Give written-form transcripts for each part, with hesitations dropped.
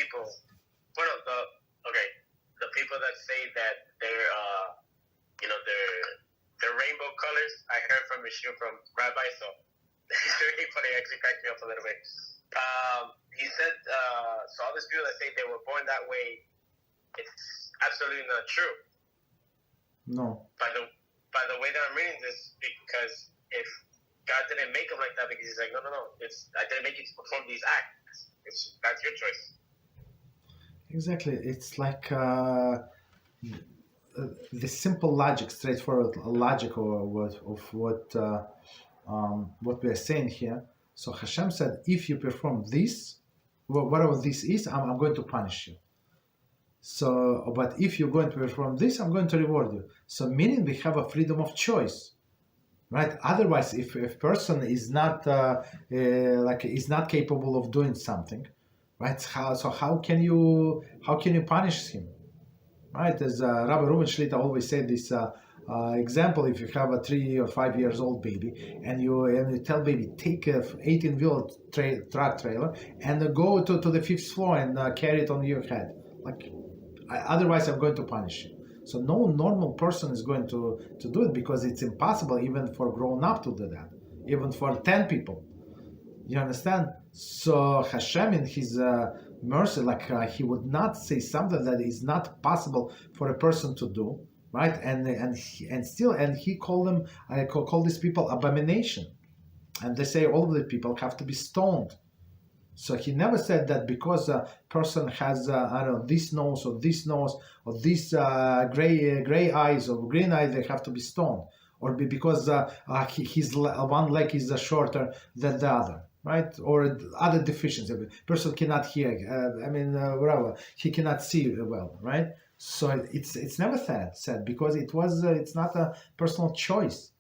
people, the people that say that they're rainbow colors. I heard from Rabbi, so it's really funny. Actually, cracked me up a little bit. He said, so all these people that say they were born that way, it's absolutely not true. No. By the way that I'm reading this, because if God didn't make them like that, because He's like, no, I didn't make you to perform these acts. That's your choice. Exactly. It's like the simple logic, straightforward logic of what we are saying here. So HaShem said, if you perform this, whatever this is, I'm going to punish you. So, but if you're going to perform this, I'm going to reward you. So, meaning we have a freedom of choice, right? Otherwise, if a person is not is not capable of doing something, right? How can you punish him, right? As Rabbi Reuven Shlita always said this example: if you have a 3 or 5 years old baby and you tell baby take a 18-wheel truck trailer and go to the 5th floor and carry it on your head, like. Otherwise, I'm going to punish you. So no normal person is going to do it because it's impossible even for grown up to do that, even for 10 people. You understand? So HaShem in His mercy, He would not say something that is not possible for a person to do, right? And He called them, call these people abomination, and they say all of the people have to be stoned. So He never said that because a person has, this nose or this gray eyes or green eyes, they have to be stoned, or because his one leg is shorter than the other, right? Or other deficiency. Person cannot hear. Whatever. He cannot see well, right? So it's never said because it's not a personal choice.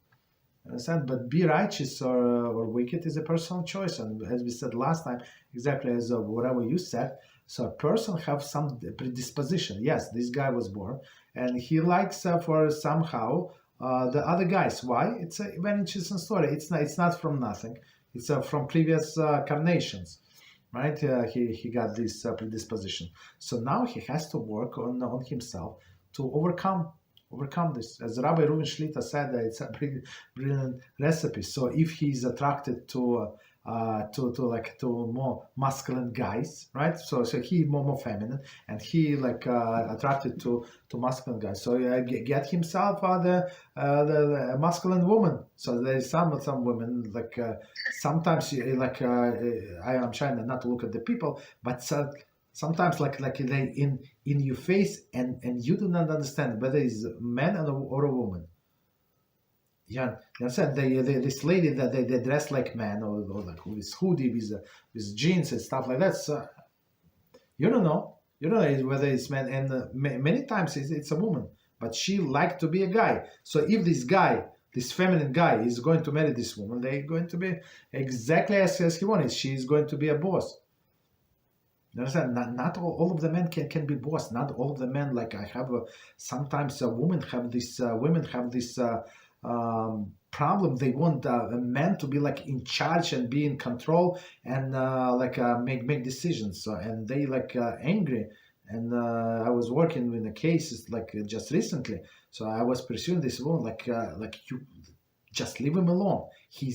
Understand? But be righteous or wicked is a personal choice, and as we said last time, exactly as whatever you said. So a person have some predisposition. Yes, this guy was born, and he likes for somehow the other guys. Why? It's a very interesting story. It's not from nothing. It's from previous carnations, right? He got this predisposition. So now he has to work on himself to overcome this. As Rabbi Reuven Shlita said, that it's a brilliant recipe. So if he's attracted to more masculine guys, right? So he more feminine, and he attracted to masculine guys. So get himself the masculine woman. So there is some women sometimes I'm trying not to look at the people, but sometimes they in your face and you do not understand whether it's a man or a woman. Yeah, you understand? This lady that they dress like man or like with hoodie with jeans and stuff like that. So you don't know whether it's man, and many times it's a woman, but she like to be a guy. So if this feminine guy is going to marry this woman, they're going to be exactly as he wanted. She is going to be a boss. You understand? Not all of the men can be boss. Not all of the men, sometimes women have this problem. They want a man to be in charge and be in control and make decisions. So, and they angry. And I was working with the cases just recently. So I was pursuing this woman you just leave him alone. He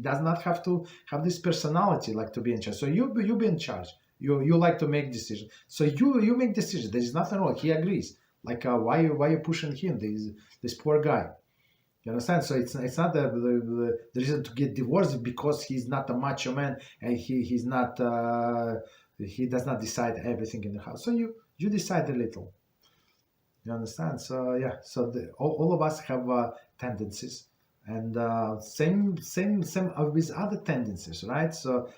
does not have to have this personality to be in charge. So you be in charge. You like to make decisions. So you make decisions. There is nothing wrong. He agrees. Why you pushing him? This poor guy. You understand? So it's not the reason to get divorced because he's not a macho man and he does not decide everything in the house. So you decide a little. You understand? So yeah. So all of us have tendencies, and same with other tendencies, right? So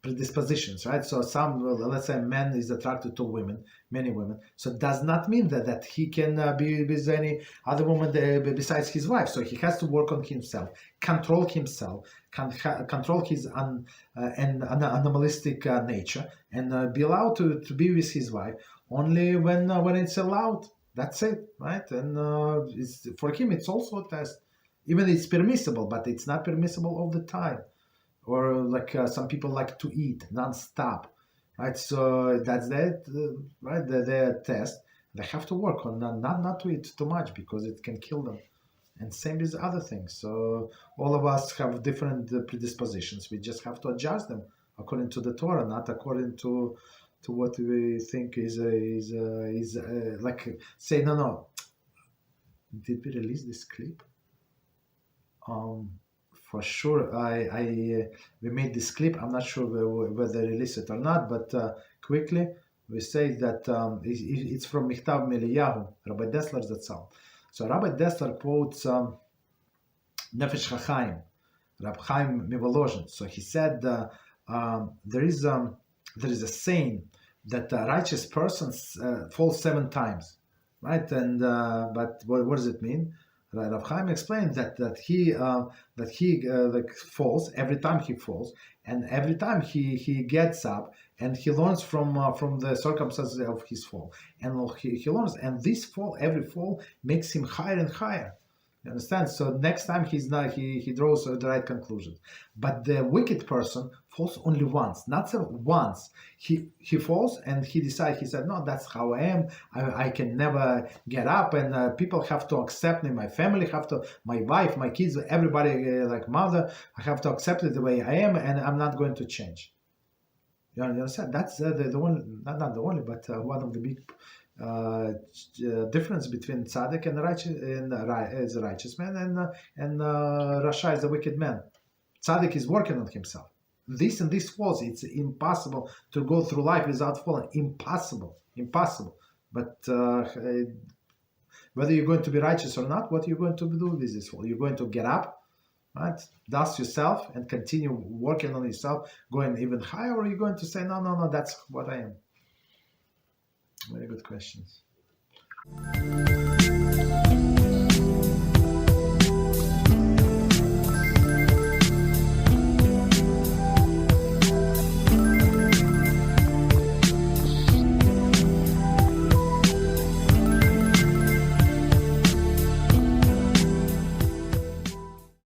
predispositions, right? So let's say a man is attracted to many women. So it does not mean that he can be with any other woman besides his wife. So he has to work on himself, control himself, control his animalistic nature, and be allowed to be with his wife only when it's allowed. That's it, right? And for him, it's also a test. Even it's permissible, but it's not permissible all the time. or like some people like to eat non-stop, right? So that's that, right? Their test. They have to work on not to eat too much because it can kill them. And same with other things. So all of us have different predispositions. We just have to adjust them according to the Torah, not according to what we think is like say no. Did we release this clip? For sure, we made this clip. I'm not sure whether they release it or not, but quickly we say that it's from Michtav Meliyahu, Rabbi Dessler Zatzal. So Rabbi Dessler quotes Nefesh HaChaim, Rab Chaim Mivolozhin. So he said there is a saying that a righteous person falls 7 times, right? And but what does it mean? Rab Chaim explained that he like falls every time he falls, and every time he gets up and he learns from the circumstances of his fall, and he learns, and every fall makes him higher and higher. You understand? So next time he draws the right conclusions. But the wicked person falls only once, not once. He falls and he decides. He said, "No, that's how I am. I can never get up, and people have to accept me. My family have to, my wife, my kids, everybody, like mother, I have to accept it the way I am, and I'm not going to change." You understand? That's the one, not the only, but one of the big difference between tzaddik and righteous, is a righteous man, and Rasha is a wicked man. Tzaddik is working on himself. This and this falls. It's impossible to go through life without falling. Impossible. But whether you're going to be righteous or not, what you're going to do with this fall? You're going to get up, right? Dust yourself and continue working on yourself, going even higher, or you're going to say, no, that's what I am. Very good questions.